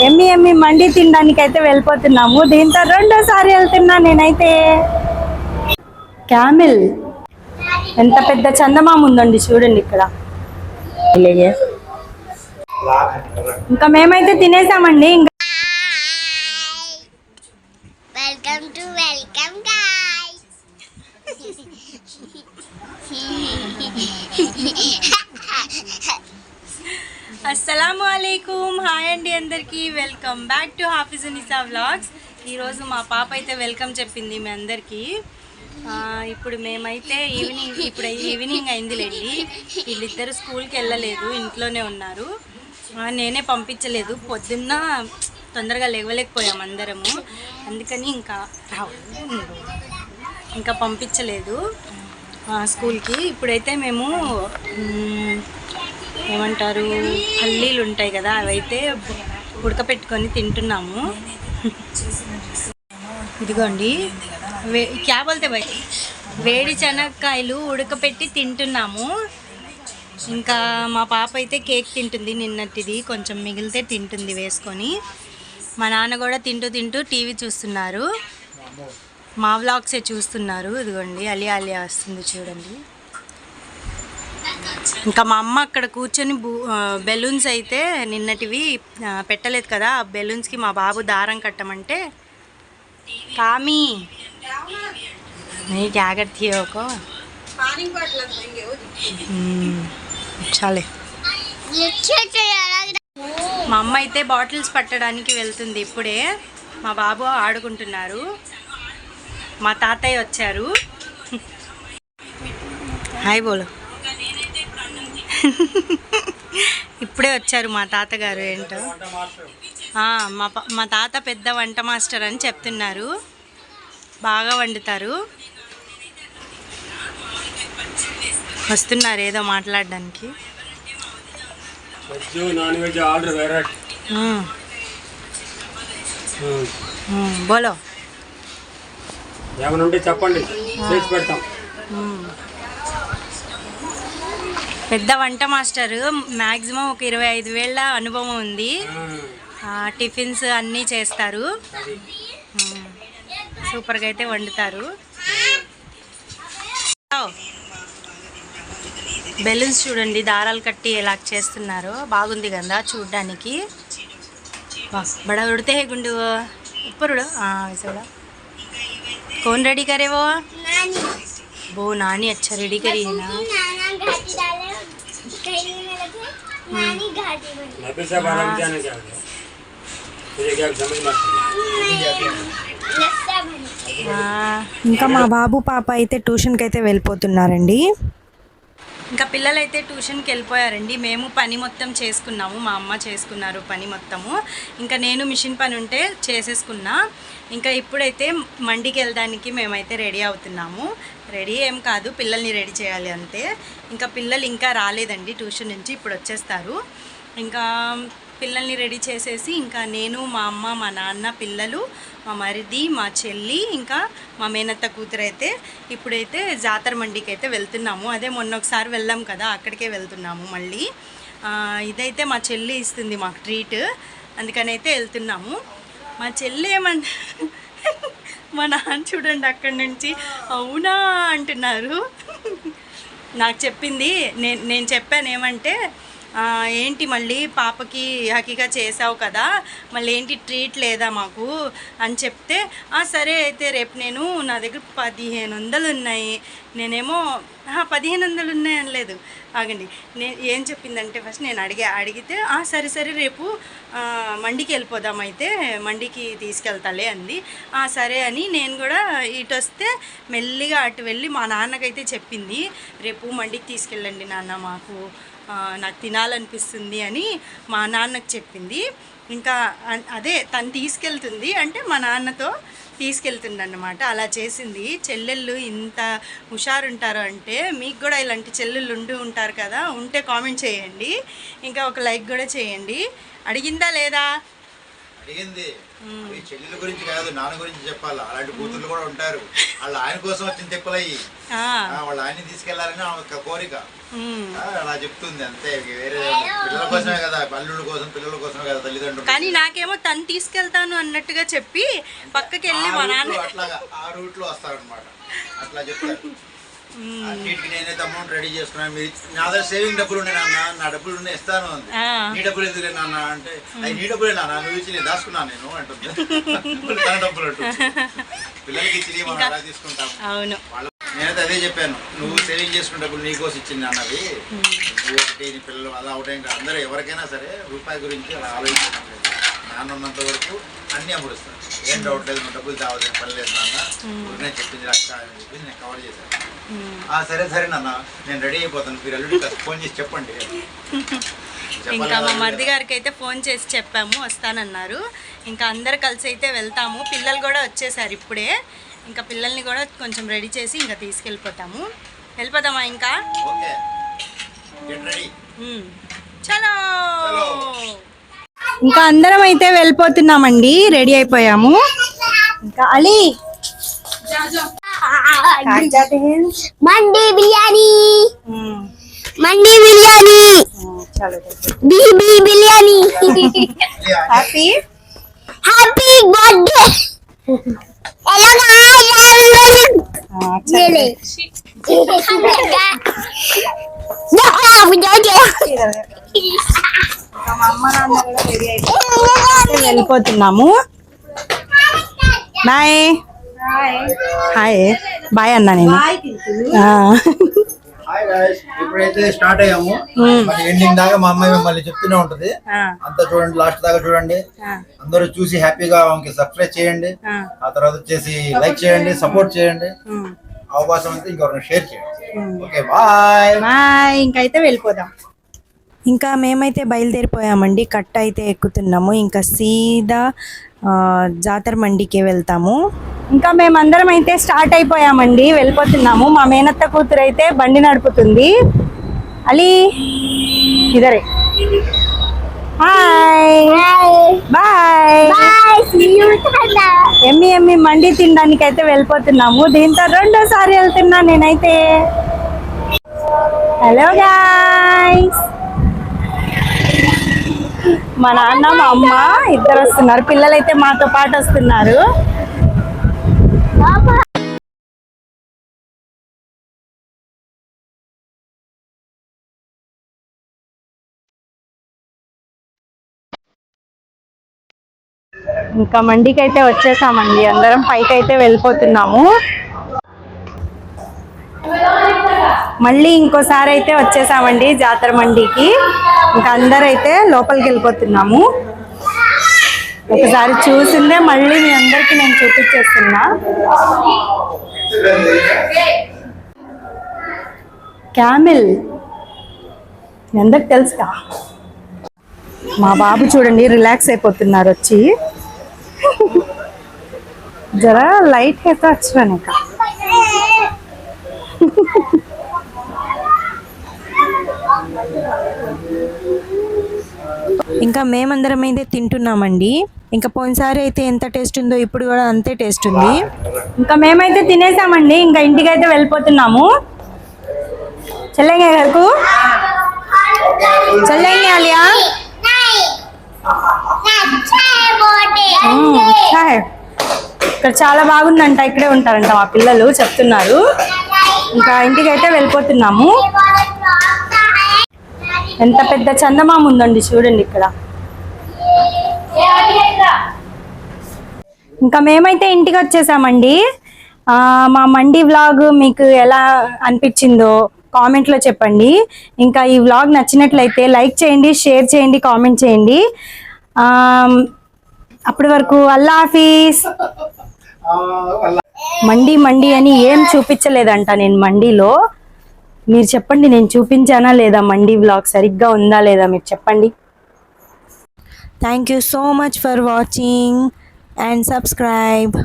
ఎమ్మి ఎమ్మి మండి తినడానికి అయితే వెళ్ళిపోతున్నాము. దీంతో రెండోసారి వెళ్తున్నా నేనైతే. క్యామిల్ ఎంత పెద్ద చందమామ ఉందండి చూడండి ఇక్కడ. ఇంకా మేమైతే తినేసామండి. ఇంకా అస్సలాము అలైకుం, హాయ్ అండి అందరికీ. Welcome back to Hafizunnisa vlogs. ఈరోజు మా పాప అయితే వెల్కమ్ చెప్పింది మీ అందరికీ. ఇప్పుడు మేమైతే ఈవినింగ్ అయిందిలేండి. వీళ్ళిద్దరు స్కూల్కి వెళ్ళలేదు, ఇంట్లోనే ఉన్నారు. నేనే పంపించలేదు, పొద్దున్న తొందరగా లేవలేకపోయాం అందరము, అందుకని ఇంకా పంపించలేదు స్కూల్కి. ఇప్పుడైతే మేము ఏమంటారు పల్లీలు ఉంటాయి కదా, అవైతే ఉడకపెట్టుకొని తింటున్నాము. ఇదిగోండి క్యా బోల్తే బై, వేడి శనగకాయలు ఉడకపెట్టి తింటున్నాము. ఇంకా మా పాప అయితే కేక్ తింటుంది, నిన్నటిది కొంచెం మిగిలితే తింటుంది వేసుకొని. మా నాన్న కూడా తింటూ టీవీ చూస్తున్నారు, మా వ్లాగ్సే చూస్తున్నారు. ఇదిగోండి అలియా వస్తుంది చూడండి. ఇంకా మా అమ్మ అక్కడ కూర్చొని బెలూన్స్ అయితే నిన్నటివి పెట్టలేదు కదా, ఆ బెలూన్స్కి మా బాబు దారం కట్టమంటే కామి జాగ్రత్త చాలే. మా అమ్మ అయితే బాటిల్స్ పట్టడానికి వెళ్తుంది ఇప్పుడే. మా బాబు ఆడుకుంటున్నారు. మా తాతయ్య వచ్చారు. హాయ్ బోలో. ఇప్పుడే వచ్చారు మా తాతగారు. ఏంటో మా తాత పెద్ద వంట మాస్టర్ అని చెప్తున్నారు, బాగా వండుతారు. వస్తున్నారు ఏదో మాట్లాడడానికి. బోలో చెప్పండి, పెద్ద వంట మాస్టర్. మ్యాక్సిమం ఒక 25 ఏళ్ళ అనుభవం ఉంది. టిఫిన్స్ అన్నీ చేస్తారు, సూపర్గా అయితే వండుతారు. బెలూన్స్ చూడండి దారాలు కట్టి ఎలా చేస్తున్నారు, బాగుంది కదా చూడ్డానికి. బड़ा उड़ते है गुंडू ऊपर उड़ो. वैसे कौन रेडी करे वो नानी अच्छा रेडी करी है ना. ఇంకా మా బాబు పాప అయితే ట్యూషన్కి అయితే వెళ్ళిపోతున్నారండి. ఇంకా పిల్లలు అయితే ట్యూషన్కి వెళ్ళిపోయారండి. మేము పని మొత్తం చేసుకున్నాము, మా అమ్మ చేసుకున్నారు పని మొత్తము. ఇంకా నేను మిషన్ పని ఉంటే చేసేసుకున్నా. ఇంకా ఇప్పుడైతే మండికి వెళ్ళడానికి మేమైతే రెడీ అవుతున్నాము. రెడీ ఏం కాదు, పిల్లల్ని రెడీ చేయాలి అంతే. ఇంకా పిల్లలు ఇంకా రాలేదండి ట్యూషన్ నుంచి, ఇప్పుడు వచ్చేస్తారు. ఇంకా పిల్లల్ని రెడీ చేసేసి ఇంకా నేను, మా అమ్మ, మా నాన్న, పిల్లలు, మా మరిది, మా చెల్లి, ఇంకా మా మేనత్త కూతురు అయితే ఇప్పుడైతే జాతర మండికి అయితే వెళ్తున్నాము. అదే మొన్న ఒకసారి వెళ్ళాం కదా, అక్కడికే వెళ్తున్నాము మళ్ళీ. ఇదైతే మా చెల్లి ఇస్తుంది మాకు ట్రీట్, అందుకని అయితే వెళ్తున్నాము. మా చెల్లి మా నాన్న చూడండి అక్కడి నుంచి అవునా అంటున్నారు. నాకు చెప్పింది, నేను చెప్పాను ఏమంటే, ఏంటి మళ్ళీ పాపకి హకీగా చేసావు కదా, మళ్ళీ ఏంటి ట్రీట్ లేదా మాకు అని చెప్తే, సరే అయితే రేపు నేను, నా దగ్గర 1500 ఉన్నాయి, నేనేమో 1500 ఉన్నాయి అనలేదు, ఆగండి. ఏం చెప్పిందంటే ఫస్ట్ నేను అడిగితే సరే రేపు మండికి వెళ్ళిపోదాం, అయితే మండికి తీసుకెళ్తాలే అంది. సరే అని నేను కూడా ఇటు వస్తే మెల్లిగా అటు వెళ్ళి మా నాన్నకైతే చెప్పింది, రేపు మండికి తీసుకెళ్ళండి నాన్న, నాకు తినాలనిపిస్తుంది అని మా నాన్నకు చెప్పింది. ఇంకా అదే తను తీసుకెళ్తుంది అంటే మా నాన్నతో తీసుకెళ్తుంది అన్నమాట. అలా చేసింది. చెల్లెళ్ళు ఇంత హుషారుంటారు అంటే, మీకు కూడా ఇలాంటి చెల్లెళ్ళు ఉంటారు కదా, ఉంటే కామెంట్ చేయండి, ఇంకా ఒక లైక్ కూడా చేయండి. అడిగిందా లేదా? అడిగింది ఈ చెల్లెల గురించి కాదు, నాన్న గురించి చెప్పాలి. అలాంటి కూతుర్లు కూడా ఉంటారు. వాళ్ళ ఆయన కోసం వచ్చిన తిప్పలయ్యి వాళ్ళ ఆయన తీసుకెళ్లాలని ఆమె కోరిక. అలా చెప్తుంది అంతే, వేరే పిల్లల కోసమే కదా, అల్లుళ్ళ కోసం పిల్లల కోసమే కదా తల్లిదండ్రులు. కానీ నాకేమో తను తీసుకెళ్తాను అన్నట్టుగా చెప్పి పక్కకి వెళ్ళి మా నాన్న అట్లాగా ఆ రూట్ లో వస్తారనమాట. అట్లా చెప్తారు. అన్నిటికి నేనైతే అమౌంట్ రెడీ చేసుకున్నాను, మీరు నా దగ్గర సేవింగ్ డబ్బులు ఉన్నాయి నాన్న, నా డబ్బులు ఉన్నాయి ఇస్తాను అంది. నీ డబ్బులు ఎందుకు నాన్న అంటే, అది నీ డబ్బులే నాన్న, నువ్వు ఇచ్చి నేను దాచుకున్నాను నేను అంటుంది. తన డబ్బులు అంటుంది. పిల్లలకి ఇచ్చి మనం అలా తీసుకుంటాము. నేనైతే అదే చెప్పాను, నువ్వు సేవింగ్ చేసుకున్న డబ్బులు నీకోసం ఇచ్చింది అన్నది, నువ్వు ఒకటి నీ పిల్లలు అలా ఒకటే. ఇంకా అందరూ ఎవరికైనా సరే రూపాయి గురించి అలా ఆలోచించడం లేదు. నాన్న ఉన్నంత వరకు అన్నీ అమ్ముడుస్తాను, ఏం డౌట్ లేదు, నువ్వు డబ్బులు తావాల్సిన పని లేదు నాన్న, నేను చెప్పింది అక్క అని చెప్పి నేను కవర్ చేశాను. సరే సరే నాన్న నేను రెడీ అయిపోతాను, మీరు అల్లుడికి ఫోన్ చేసి చెప్పండి. ఇంకా మా మరిది గారికి అయితే ఫోన్ చేసి చెప్పాము వస్తానన్నారు. ఇంకా అందరు కలిసి అయితే వెళ్తాము. పిల్లలు కూడా వచ్చేసారు ఇప్పుడే. ఇంకా పిల్లల్ని కూడా కొంచెం రెడీ చేసి ఇంకా తీసుకెళ్ళిపోతాము. వెళ్ళిపోతామా ఇంకా? చలో ఇంకా అందరం అయితే వెళ్ళిపోతున్నామండి, రెడీ అయిపోయాము. ఇంకా Ali mandi biryani mandi biryani Bibi biryani happy happy birthday వెళ్ళిపోతున్నాము. బాయ్ హాయ్ బాయ్ అన్నా నేను. ఇప్పుడైతే స్టార్ట్ అయ్యాము. ఎండింగ్ దాకా మా అమ్మాయి మళ్ళీ చెప్తూనే ఉంటది. అంతా చూడండి, లాస్ట్ దాకా చూడండి. అందరూ చూసి హ్యాపీగా సబ్స్క్రైబ్ చేయండి. ఆ తర్వాత వచ్చేసి లైక్ చేయండి, సపోర్ట్ చేయండి. అవకాశం అయితే ఇంకొకరిని షేర్ చేయండి. Okay bye bye. ఇంకైతే వెళ్ళిపోదాం. ఇంకా మేమైతే బయలుదేరిపోయామండి. కట్ట అయితే ఎక్కుతున్నాము. ఇంకా సీదా జాతర మండికి వెళ్తాము. ఇంకా మేమందరం అయితే స్టార్ట్ అయిపోయామండి, వెళ్ళిపోతున్నాము. మా మేనత్త కూతురు అయితే బండి నడుపుతుంది. అలీ ఇదరే హాయ్ బాయ్. ఎమ్మి మండి తినడానికి అయితే వెళ్ళిపోతున్నాము. దీంతో రెండోసారి వెళ్తున్నా నేనైతే. హలో గాయ్స్, మా నాన్న మా అమ్మ ఇద్దరు వస్తున్నారు. పిల్లలైతే మాతో పాటు వస్తున్నారు. ఇంకా మండికి అయితే వచ్చేసామండి. అందరం పైకి అయితే వెళ్ళిపోతున్నాము. మళ్ళీ ఇంకోసారి అయితే వచ్చేసామండి జాతర మండికి. ఇంకా అందరైతే లోపలికి వెళ్ళిపోతున్నాము. ఒకసారి చూసిందే మళ్ళీ మీ అందరికి నేను చూపించేస్తున్నా. క్యామిల్ అందరికి తెలుసుగా. మా బాబు చూడండి రిలాక్స్ అయిపోతున్నారు వచ్చి. జరా లైట్ అయితే వచ్చాను. ఇంకా మేమందరం అయితే తింటున్నామండి. ఇంకా పోయినసారి అయితే ఎంత టేస్ట్ ఉందో ఇప్పుడు కూడా అంతే టేస్ట్ ఉంది. ఇంకా మేమైతే తినేసామండి. ఇంకా ఇంటికి అయితే వెళ్ళిపోతున్నాము. చల్లేంగే ఘర్కు చల్లేంగే ఆలియా. ఇక్కడ చాలా బాగుందంట, ఇక్కడే ఉంటారంట మా పిల్లలు చెప్తున్నారు. ఇంకా ఇంటికి అయితే వెళ్ళిపోతున్నాము. ఎంత పెద్ద చందమామ ఉందండి చూడండి ఇక్కడ. ఇంకా మేమైతే ఇంటికి వచ్చేసామండి. మా మండి వ్లాగ్ మీకు ఎలా అనిపించిందో కామెంట్లో చెప్పండి. ఇంకా ఈ వ్లాగ్ నచ్చినట్లయితే లైక్ చేయండి, షేర్ చేయండి, కామెంట్ చేయండి. అప్పటి వరకు అల్లా హాఫీస్. మండి అని ఏం చూపించలేదంట నేను మండిలో. మీరు చెప్పండి, నేను చూపించానా లేదా? మండి వ్లాగ్ సరిగ్గా ఉందా లేదా మీరు చెప్పండి. Thank you so much for watching and subscribe.